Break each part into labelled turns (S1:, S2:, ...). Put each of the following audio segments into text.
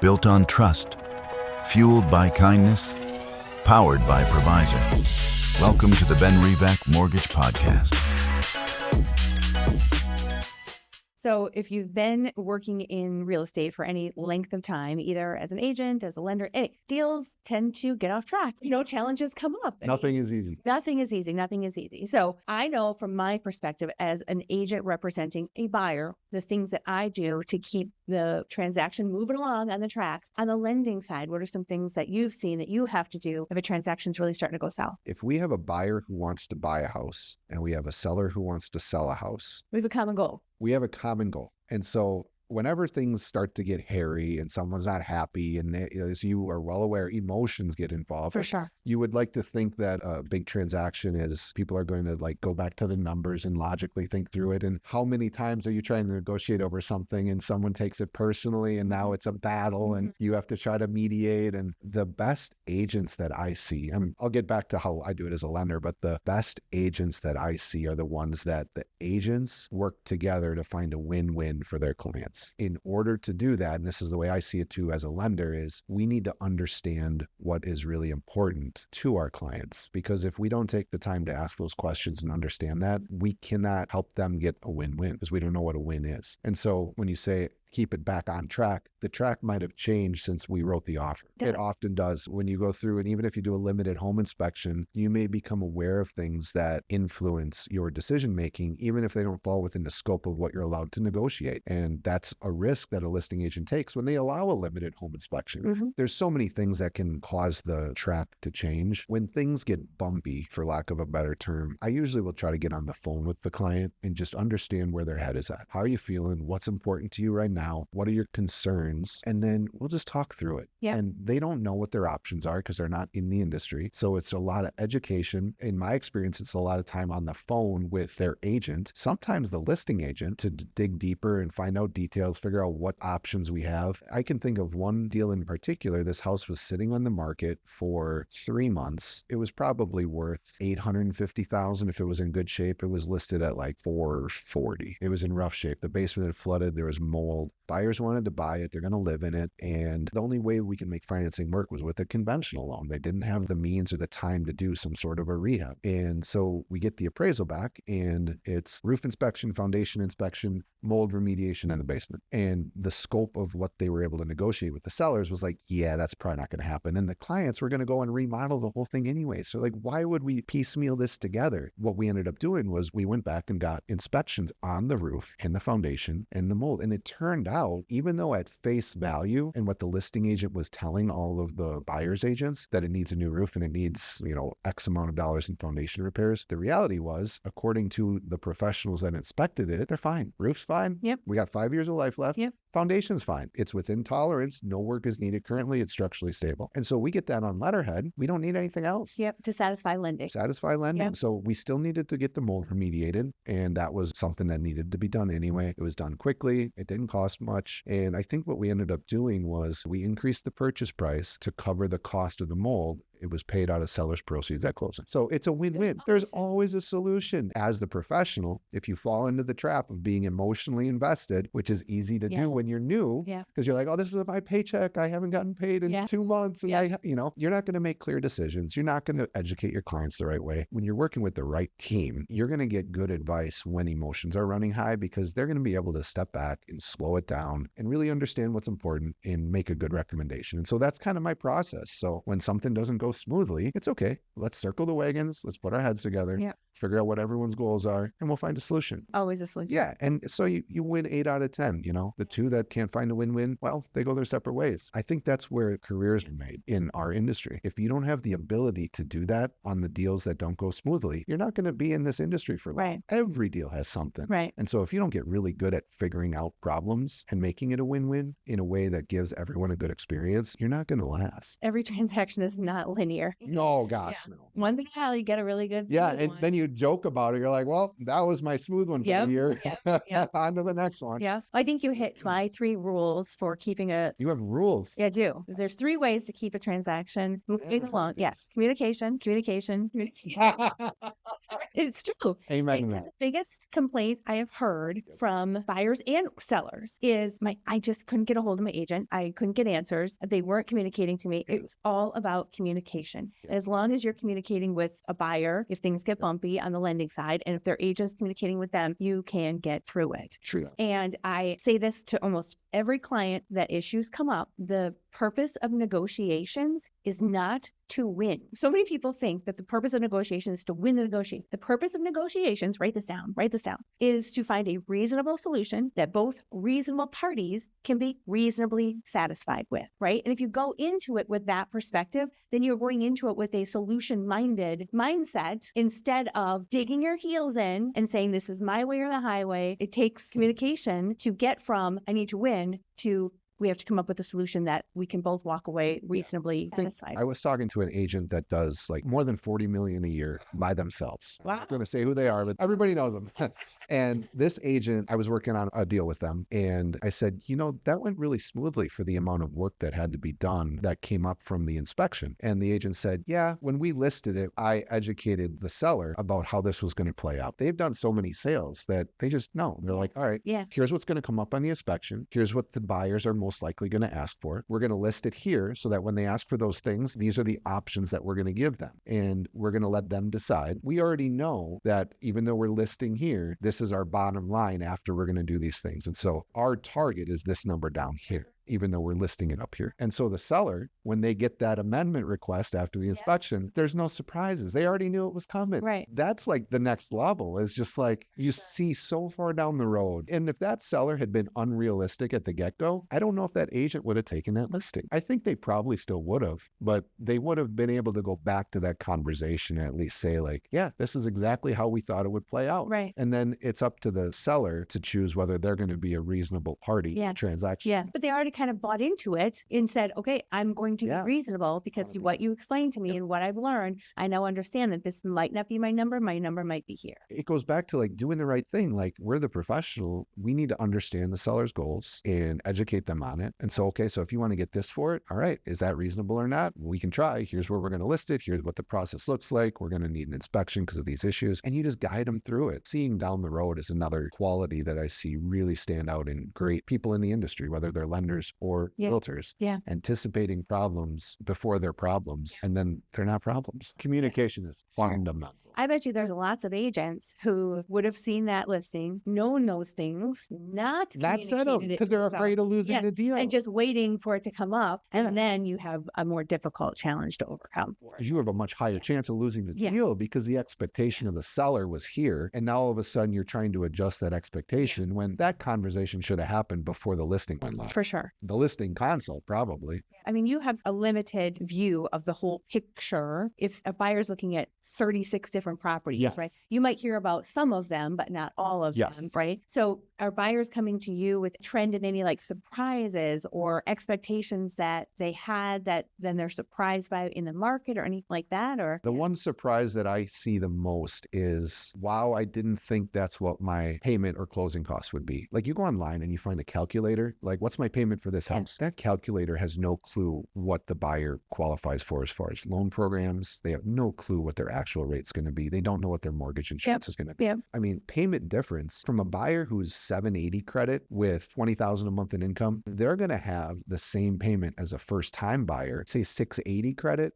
S1: built on trust, fueled by kindness, powered by ProVisor. Welcome to the Ben Revak Mortgage Podcast.
S2: So if you've been working in real estate for any length of time, either as an agent, as a lender, deals tend to get off track. Challenges come up.
S3: Nothing is easy.
S2: Nothing is easy. So I know from my perspective as an agent representing a buyer, the things that I do to keep the transaction moving along on the tracks. On the lending side, what are some things that you've seen that you have to do if a transaction's really starting to go south?
S3: If we have a buyer who wants to buy a house and we have a seller who wants to sell a house,
S2: We have a common goal.
S3: we have a common goal. And so whenever things start to get hairy and someone's not happy, and as you are well aware, emotions get involved.
S2: For sure.
S3: You would like to think that a big transaction is people are going to go back to the numbers and logically think through it. And how many times are you trying to negotiate over something and someone takes it personally and now it's a battle and you have to try to mediate? And the best agents that I see, I'll get back to how I do it as a lender, but the best agents that I see are the ones that the agents work together to find a win-win for their clients. In order to do that, and this is the way I see it too as a lender, is we need to understand what is really important to our clients. Because if we don't take the time to ask those questions and understand that, we cannot help them get a win-win because we don't know what a win is. And so when you say, keep it back on track, the track might have changed since we wrote the offer. It often does. When you go through, and even if you do a limited home inspection, you may become aware of things that influence your decision-making, even if they don't fall within the scope of what you're allowed to negotiate. And that's a risk that a listing agent takes when they allow a limited home inspection.
S2: Mm-hmm.
S3: There's so many things that can cause the track to change. When things get bumpy, for lack of a better term, I usually will try to get on the phone with the client and just understand where their head is at. How are you feeling? What's important to you right now? What are your concerns? And then we'll just talk through it.
S2: Yeah.
S3: And they don't know what their options are because they're not in the industry. So it's a lot of education. In my experience, it's a lot of time on the phone with their agent, sometimes the listing agent, to dig deeper and find out details, figure out what options we have. I can think of one deal in particular. This house was sitting on the market for 3 months. It was probably worth $850,000. If it was in good shape, it was listed at like $440,000. It was in rough shape. The basement had flooded. There was mold. Buyers wanted to buy it. They're going to live in it. And the only way we can make financing work was with a conventional loan. They didn't have the means or the time to do some sort of a rehab. And so we get the appraisal back and it's roof inspection, foundation inspection, mold remediation in the basement. And the scope of what they were able to negotiate with the sellers was like, yeah, that's probably not going to happen. And the clients were going to go and remodel the whole thing anyway. So like, why would we piecemeal this together? What we ended up doing was we went back and got inspections on the roof and the foundation and the mold. And it turned out, even though at face value and what the listing agent was telling all of the buyer's agents that it needs a new roof and it needs, X amount of dollars in foundation repairs, the reality was, according to the professionals that inspected it, they're fine. Roof's fine.
S2: Yep.
S3: We got 5 years of life left.
S2: Yep.
S3: Foundation's fine. It's within tolerance. No work is needed currently. It's structurally stable. And so we get that on letterhead. We don't need anything else.
S2: Yep. To satisfy lending.
S3: Yep. So we still needed to get the mold remediated. And that was something that needed to be done anyway. It was done quickly. It didn't cost much. And I think what we ended up doing was we increased the purchase price to cover the cost of the mold. It was paid out of seller's proceeds at closing. So it's a win-win. There's always a solution. As the professional, if you fall into the trap of being emotionally invested, which is easy to do when you're new, because you're like, oh, this is my paycheck. I haven't gotten paid in 2 months. And you're not going to make clear decisions. You're not going to educate your clients the right way. When you're working with the right team, you're going to get good advice when emotions are running high because they're going to be able to step back and slow it down and really understand what's important and make a good recommendation. And so that's kind of my process. So when something doesn't go smoothly, it's okay. Let's circle the wagons. Let's put our heads together, figure out what everyone's goals are, and we'll find a solution.
S2: Always a solution.
S3: Yeah. And so you win 8 out of 10, the two that can't find a win-win, well, they go their separate ways. I think that's where careers are made in our industry. If you don't have the ability to do that on the deals that don't go smoothly, you're not going to be in this industry for long.
S2: Right.
S3: Every deal has something.
S2: Right.
S3: And so if you don't get really good at figuring out problems and making it a win-win in a way that gives everyone a good experience, you're not going to last.
S2: Every transaction is not linear.
S3: No, gosh, no.
S2: One thing, how you get a really good
S3: and then you joke about it. You're like, well, that was my smooth one for the year. On to the next one.
S2: Yeah. I think you hit my 3 rules for keeping a...
S3: You have rules.
S2: Yeah, I do. There's 3 ways to keep a transaction moving along. Yes. Communication. Sorry. It's true.
S3: Amen to
S2: The
S3: that.
S2: biggest complaint I have heard from buyers and sellers is I just couldn't get a hold of my agent. I couldn't get answers. They weren't communicating to me. It was all about communication. And as long as you're communicating with a buyer, if things get bumpy on the lending side, and if their agent's communicating with them, you can get through it.
S3: True.
S2: And I say this to almost every client that issues come up. The purpose of negotiations is not to win. So many people think that the purpose of negotiations is to win the negotiation. The purpose of negotiations, write this down, is to find a reasonable solution that both reasonable parties can be reasonably satisfied with, right? And if you go into it with that perspective, then you're going into it with a solution-minded mindset instead of digging your heels in and saying, this is my way or the highway. It takes communication to get from, I need to win, to we have to come up with a solution that we can both walk away reasonably satisfied.
S3: I was talking to an agent that does like more than 40 million a year by themselves.
S2: Wow.
S3: I'm not going to say who they are, but everybody knows them. And this agent, I was working on a deal with them, and I said, that went really smoothly for the amount of work that had to be done that came up from the inspection. And the agent said, yeah, when we listed it, I educated the seller about how this was going to play out. They've done so many sales that they just know. They're like, all right, here's what's going to come up on the inspection. Here's what the buyers are most likely going to ask for. We're going to list it here so that when they ask for those things, these are the options that we're going to give them. And we're going to let them decide. We already know that even though we're listing here, this is our bottom line after we're going to do these things. And so our target is this number down here, even though we're listing it up here. And so the seller, when they get that amendment request after the inspection, there's no surprises. They already knew it was coming.
S2: Right.
S3: That's like the next level, is just like you see so far down the road. And if that seller had been unrealistic at the get-go, I don't know if that agent would have taken that listing. I think they probably still would have, but they would have been able to go back to that conversation and at least say like, yeah, this is exactly how we thought it would play out.
S2: Right.
S3: And then it's up to the seller to choose whether they're going to be a reasonable party to transaction.
S2: Yeah. But they already kind of bought into it and said, okay, I'm going to be reasonable because what you explained to me and what I've learned, I now understand that this might not be my number might be here.
S3: It goes back to like doing the right thing. Like, we're the professional. We need to understand the seller's goals and educate them on it. And so, okay, so if you want to get this for it, all right, is that reasonable or not? We can try. Here's where we're going to list it. Here's what the process looks like. We're going to need an inspection because of these issues. And you just guide them through it. Seeing down the road is another quality that I see really stand out in great people in the industry, whether they're lenders or realtors. Anticipating problems before they're problems, and then they're not problems. Communication is fundamental.
S2: I bet you there's lots of agents who would have seen that listing, known those things, not
S3: said them because they're afraid of losing the deal.
S2: And just waiting for it to come up. And then you have a more difficult challenge to overcome.
S3: You have a much higher chance of losing the deal because the expectation of the seller was here. And now all of a sudden you're trying to adjust that expectation when that conversation should have happened before the listing went live.
S2: For sure.
S3: The listing consult, probably.
S2: I mean, you have a limited view of the whole picture. If a buyer's looking at 36 different properties, right? You might hear about some of them, but not all of them, right? So are buyers coming to you with a trend in any like surprises or expectations that they had that then they're surprised by in the market or anything like that? Or
S3: the one surprise that I see the most is, wow, I didn't think that's what my payment or closing costs would be. Like, you go online and you find a calculator, like, what's my payment for this house? That calculator has no clue what the buyer qualifies for as far as loan programs. They have no clue what their actual rate's going to be. They don't know what their mortgage insurance is going to be. I mean, payment difference from a buyer who's 780 credit with $20,000 a month in income, they're going to have the same payment as a first-time buyer, say 680 credit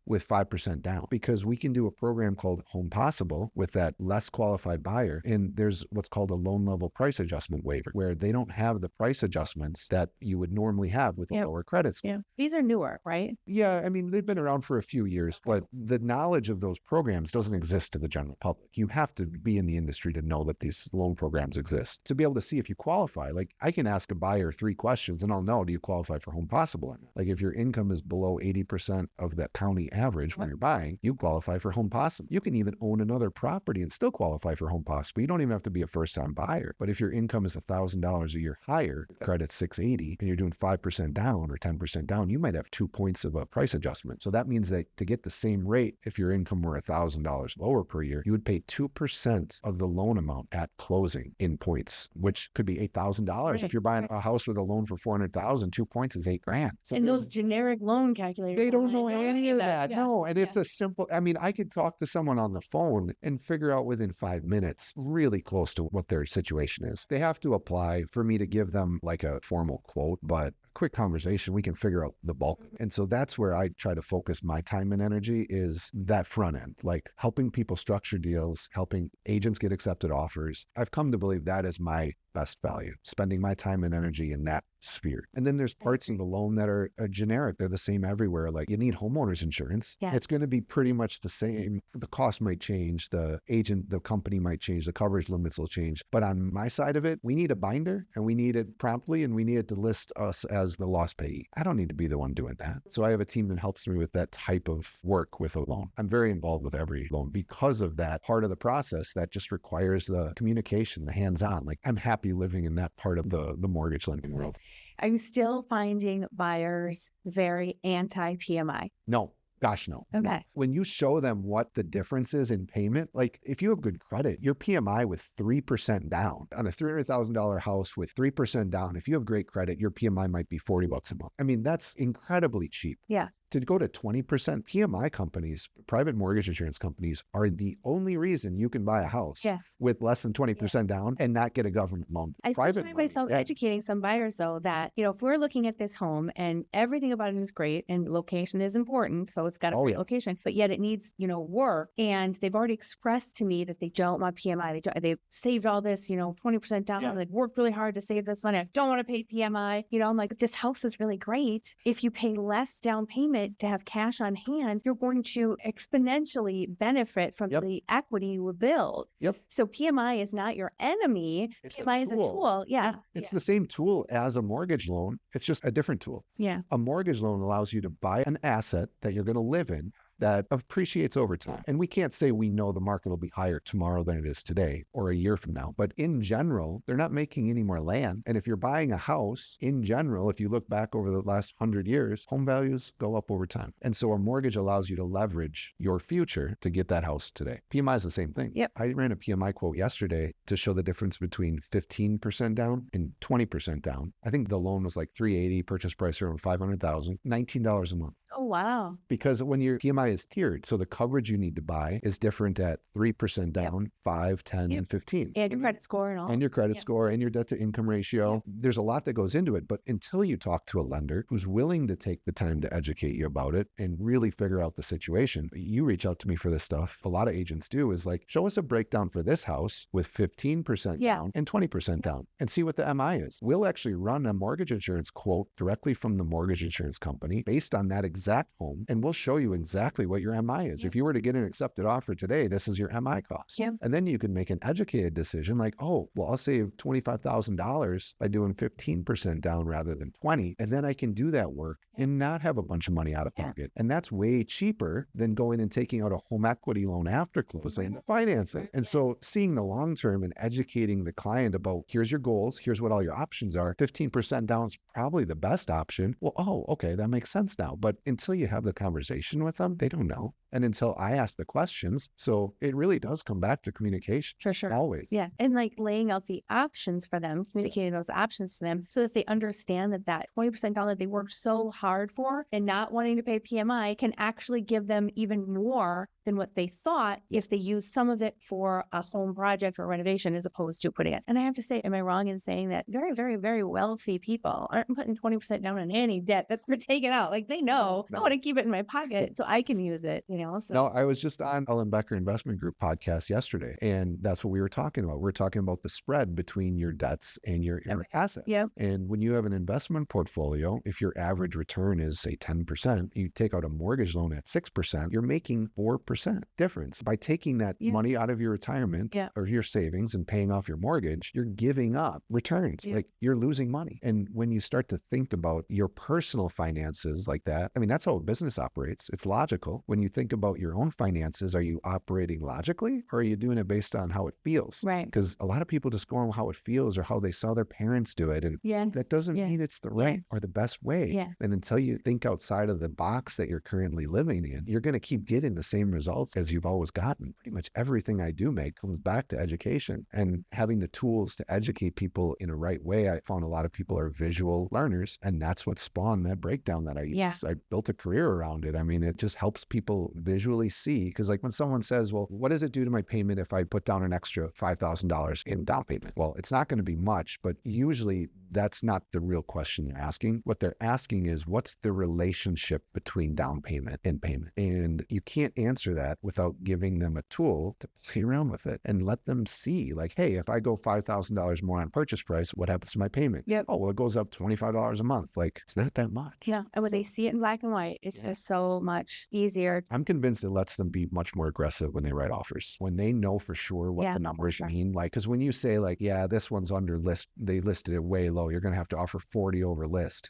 S3: with 5% down, because we can do a program called Home Possible with that less qualified buyer. And there's what's called a loan level price adjustment waiver, where they don't have the price adjustments that you would normally have with a lower credit score.
S2: These are newer, right?
S3: Yeah, I mean, they've been around for a few years, but the knowledge of those programs doesn't exist to the general public. You have to be in the industry to know that these loan programs exist, to be able to see if you qualify. Like, I can ask a buyer 3 questions and I'll know, do you qualify for Home Possible or not? Like, if your income is below 80% of the county average when you're buying, you qualify for Home Possible. You can even own another property and still qualify for Home Possible. You don't even have to be a first-time buyer. But if your income is $1,000 a year higher, credit 680, and you're doing 5% down or 10% down, down, you might have 2 points of a price adjustment. So that means that to get the same rate, if your income were $1,000 lower per year, you would pay 2% of the loan amount at closing in points, which could be $8,000.
S2: Right.
S3: If you're buying a house with a loan for $400,000, 2 points is $8,000. So
S2: And those generic loan calculators,
S3: they don't know
S2: online,
S3: any of that.
S2: Yeah.
S3: No. And it's a simple, I mean, I could talk to someone on the phone and figure out within 5 minutes really close to what their situation is. They have to apply for me to give them like a formal quote, but a quick conversation, we can figure out the bulk. And so that's where I try to focus my time and energy, is that front end, like helping people structure deals, helping agents get accepted offers. I've come to believe that is my best value, spending my time and energy in that sphere. And then there's parts of the loan that are generic. They're the same everywhere. Like you need homeowners insurance.
S2: Yeah.
S3: It's going to be pretty much the same. The cost might change. The agent, the company might change. The coverage limits will change. But on my side of it, we need a binder and we need it promptly and we need it to list us as the loss payee. I don't need to be the one doing that. So I have a team that helps me with that type of work with a loan. I'm very involved with every loan because of that part of the process that just requires the communication, the hands-on. Like I'm happy living in that part of the mortgage lending world.
S2: Are you still finding buyers very anti-PMI?
S3: No. Gosh, no.
S2: Okay.
S3: When you show them what the difference is in payment, like if you have good credit, your PMI with 3% down on a $300,000 house with 3% down, if you have great credit, your PMI might be $40 a month. I mean, that's incredibly cheap.
S2: Yeah.
S3: To go to 20%, PMI companies, private mortgage insurance companies, are the only reason you can buy a house with less than 20% down and not get a government loan.
S2: I still find myself educating some buyers, though, that, if we're looking at this home and everything about it is great and location is important, so it's got a great location, but yet it needs, work. And they've already expressed to me that they don't want PMI. They've saved all this, 20% down. They've worked really hard to save this money. I don't want to pay PMI. I'm like, this house is really great. If you pay less down payment to have cash on hand, you're going to exponentially benefit from the equity you will build. So PMI is not your enemy. PMI is a tool.
S3: It's the same tool as a mortgage loan. It's just a different tool. A mortgage loan allows you to buy an asset that you're going to live in that appreciates over time. And we can't say we know the market will be higher tomorrow than it is today or a year from now. But in general, they're not making any more land. And if you're buying a house, in general, if you look back over the last 100 years, home values go up over time. And so a mortgage allows you to leverage your future to get that house today. PMI is the same thing. I ran a PMI quote yesterday to show the difference between 15% down and 20% down. I think the loan was like $380, purchase price around $500,000, $19 a month.
S2: Oh, wow.
S3: Because when your PMI is tiered, so the coverage you need to buy is different at 3% down, 5, 10, and 15.
S2: And your credit score and all.
S3: And your credit score and your debt to income ratio. There's a lot that goes into it. But until you talk to a lender who's willing to take the time to educate you about it and really figure out the situation, you reach out to me for this stuff. A lot of agents do is like, show us a breakdown for this house with 15% down and 20% down and see what the MI is. We'll actually run a mortgage insurance quote directly from the mortgage insurance company based on that exact home. And we'll show you exactly what your MI is. If you were to get an accepted offer today, this is your MI cost. And then you can make an educated decision like, oh, well, I'll save $25,000 by doing 15% down rather than 20. And then I can do that work and not have a bunch of money out of pocket. And that's way cheaper than going and taking out a home equity loan after closing, financing. And so seeing the long term and educating the client about here's your goals, here's what all your options are. 15% down is probably the best option. Well, oh, okay, that makes sense now. But until you have the conversation with them, they don't know. And until I ask the questions. So it really does come back to communication.
S2: For sure.
S3: Always.
S2: Yeah. And like laying out the options for them, communicating those options to them so that they understand that 20% down that they worked so hard for and not wanting to pay PMI can actually give them even more than what they thought if they use some of it for a home project or renovation as opposed to putting it. And I have to say, am I wrong in saying that very, very, very wealthy people aren't putting 20% down on any debt that they're taking out? Like they know I want to keep it in my pocket so I can use it, So.
S3: No, I was just on Ellen Becker Investment Group podcast yesterday, and that's what we were talking about. We're talking about the spread between your debts and your assets. And when you have an investment portfolio, if your average return is say 10%, you take out a mortgage loan at 6%, you're making 4% difference. By taking that money out of your retirement or your savings and paying off your mortgage, you're giving up returns. Like you're losing money. And when you start to think about your personal finances like that, I mean, that's how a business operates. It's logical. When you think think about your own finances, are you operating logically or are you doing it based on how it feels?
S2: Right.
S3: Because a lot of people just go on how it feels or how they saw their parents do it. And that doesn't mean it's the right or the best way.
S2: Yeah.
S3: And until you think outside of the box that you're currently living in, you're going to keep getting the same results as you've always gotten. Pretty much everything I do make comes back to education and having the tools to educate people in a right way. I found a lot of people are visual learners, and that's what spawned that breakdown that I use.
S2: Yeah.
S3: I built a career around it. I mean, it just helps people visually see. Because like when someone says, well, what does it do to my payment if I put down an extra $5,000 in down payment? Well, it's not going to be much, but usually that's not the real question they're asking. What they're asking is, what's the relationship between down payment and payment? And you can't answer that without giving them a tool to play around with it and let them see, like, hey, if I go $5,000 more on purchase price, what happens to my payment?
S2: Yep.
S3: Oh, well, it goes up $25 a month. Like, it's not that much.
S2: Yeah. And when they see it in black and white, it's just so much easier.
S3: I'm convinced it lets them be much more aggressive when they write offers, when they know for sure what the numbers mean. Like, because when you say like, yeah, this one's under list, they listed it way low, you're going to have to offer 40 over list.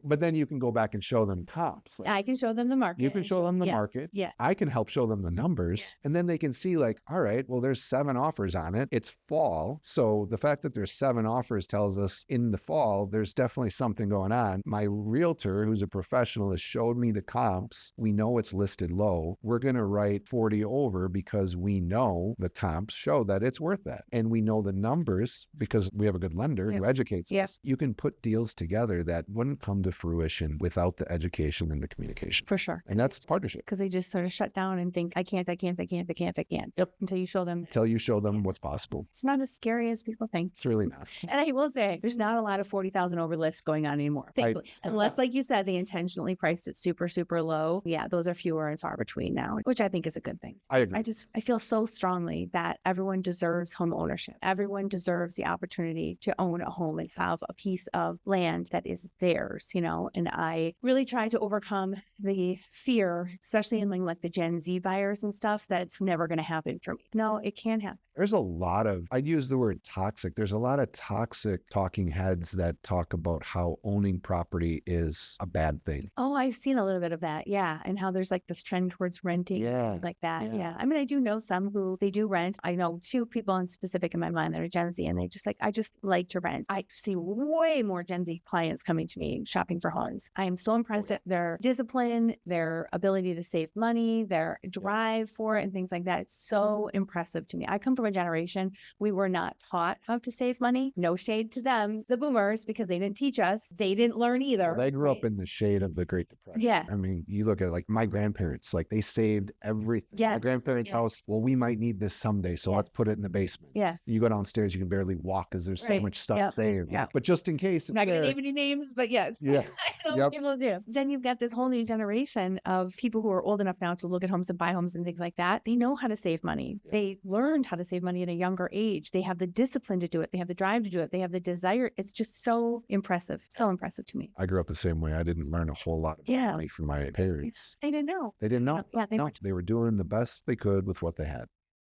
S3: But then you can go back and show them comps. Like,
S2: I can show them the market.
S3: you can show them the market.
S2: Yeah.
S3: I can help show them the numbers. And then they can see like, all right, well, there's 7 offers on it. It's fall. So the fact that there's 7 offers tells us in the fall, there's definitely something going on. My realtor, who's a professional, has showed me the comps. We know it's listed low. We're going to write 40 over because we know the comps show that it's worth that. And we know the numbers because we have a good lender who educates us. You can put deals together that wouldn't come to fruition without the education and the communication.
S2: For sure.
S3: And that's partnership.
S2: Because they just sort of shut down and think, I can't.
S3: Yep.
S2: Until you show them.
S3: Until you show them what's possible.
S2: It's not as scary as people think.
S3: It's really not.
S2: And I will say, there's not a lot of 40,000 over lists going on anymore. Thankfully. Unless, like you said, they intentionally priced it super, super low. Yeah, those are fewer and far between now, which I think is a good thing.
S3: I agree.
S2: I feel so strongly that everyone deserves home ownership. Everyone deserves the opportunity to own a home and have a piece of land that is theirs, you know? And I really try to overcome the fear, especially in like the Gen Z buyers and stuff, that's never going to happen for me. No, it can happen.
S3: There's a lot of, I'd use the word toxic. There's a lot of toxic talking heads that talk about how owning property is a bad thing.
S2: Oh, I've seen a little bit of that. Yeah. And how there's like this trend towards renting. Like that. Yeah. I mean, I do know some who they do rent. I know 2 people in specific in my mind that are Gen Z, and they just like, I just like to rent. I see way more Gen Z clients coming to me shopping for homes. I am so impressed at their discipline, their ability to save money, their drive for it and things like that. It's so impressive to me. I come from a generation, we were not taught how to save money. No shade to them, the boomers, because they didn't teach us. They didn't learn either.
S3: Well, they grew up in the shade of the Great Depression.
S2: Yeah.
S3: I mean, you look at like my grandparents, like they saved everything.
S2: Yeah.
S3: My grandparents' house, well, we might need this someday, so let's put it in the basement.
S2: Yeah.
S3: You go downstairs, you can barely walk because there's so much stuff saved.
S2: Yeah.
S3: But just in case.
S2: I'm not going to name any names, but yes.
S3: Yeah.
S2: I know people do. Then you've got this whole new generation of people who are old enough now to look at homes and buy homes and things like that. They know how to save money. They learned how to save money at a younger age. They have the discipline to do it. They have the drive to do it. They have the desire. It's just so impressive. So impressive to me.
S3: I grew up the same way. I didn't learn a whole lot of money from my parents.
S2: They didn't know.
S3: They didn't know.
S2: Yeah,
S3: They were doing the best they could with what they had.